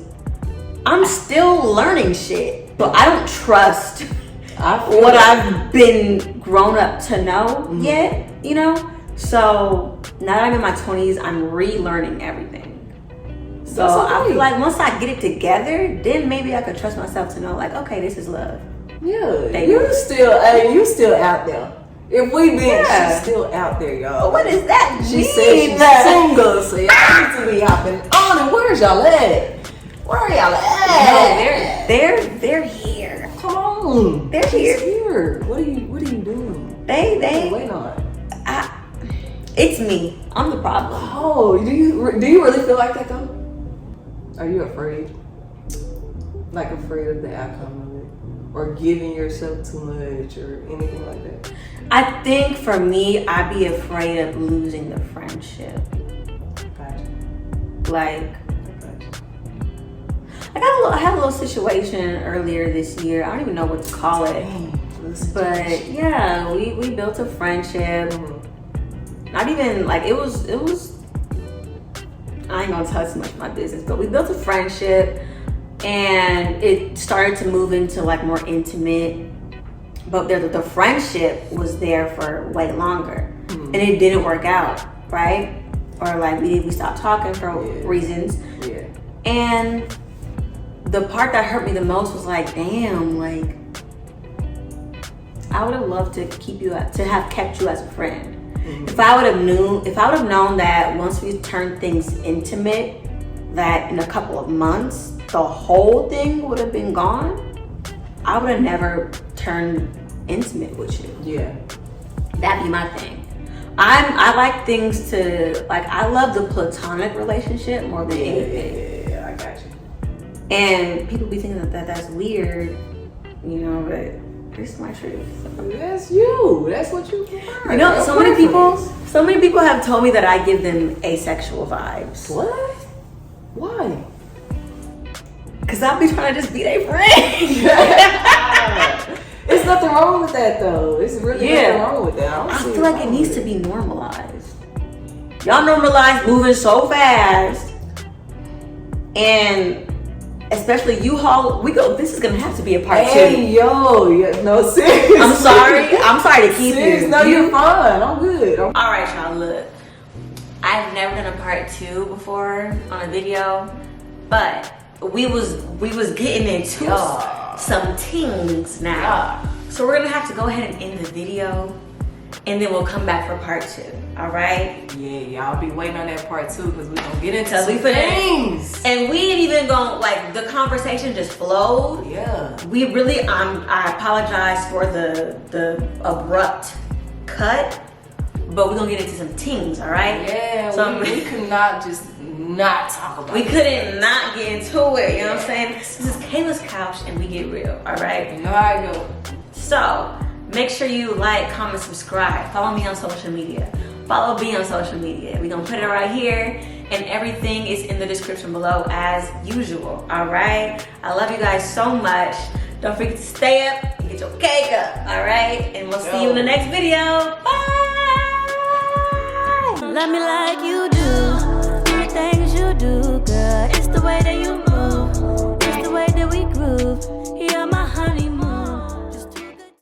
I'm still learning shit, but I don't trust what I've been grown up to know yet. You know, so now that I'm in my 20s, I'm relearning everything. So I feel like once I get it together, then maybe I could trust myself to know, like, okay, this is love. Yeah, you still out there. If we been, she's still out there, y'all. What is that? She said she's single, so y'all need to be hopping on. And where's y'all at? Where are y'all at? No, they're here. Come on. They're here. Here. What are you doing? They Wait on. It's me. I'm the problem. Oh, do you really feel like that though? Are you afraid? Like afraid of the outcome of it? Or giving yourself too much or anything like that? I think for me, I'd be afraid of losing the friendship. Gotcha. Like, I had a little situation earlier this year. I don't even know what to call it. But yeah, we built a friendship. Not even like it was I ain't gonna tell too much of my business, but we built a friendship and it started to move into like more intimate, but the friendship was there for way longer and it didn't work out, right? Or like we stopped talking for reasons. Yeah. And the part that hurt me the most was like, damn, like I would have loved to have kept you as a friend. If I would have known that once we turned things intimate, that in a couple of months the whole thing would have been gone, I would have never turned intimate with you. Yeah. That'd be my thing. I like things to like. I love the platonic relationship more than anything. Yeah, I got you. And people be thinking that's weird, you know, but. It's my truth. That's you. That's what you prefer. You know, so many people have told me that I give them asexual vibes. What? Why? Because I'll be trying to just be their friend. It's nothing wrong with that though. It's really nothing wrong with that. I feel like it needs to be normalized. Y'all normalize moving so fast. And especially U-Haul, this is gonna have to be a part 2. Hey, yo, no, seriously. I'm sorry to keep you. No, you're fine. I'm good. All right, y'all, look. I've never done a part 2 before on a video, but we was getting into some things now. Yeah. So we're gonna have to go ahead and end the video, and then we'll come back for part 2. All right? Yeah, y'all be waiting on that part 2 because we're gonna get into some things. And we ain't even gonna, like, the conversation just flowed. Yeah. We really, I apologize for the abrupt cut, but we're gonna get into some things, all right? Yeah, so we could not just not talk about it. We couldn't not get into it, you know what I'm saying? This is Kayla's couch and we get real, all right? You know how I go. So, make sure you like, comment, subscribe. Follow me on social media. Follow me on social media. We're gonna put it right here, and everything is in the description below as usual, all right? I love you guys so much. Don't forget to stay up and get your cake up, all right? And we'll see you in the next video. Bye! Love me like you do.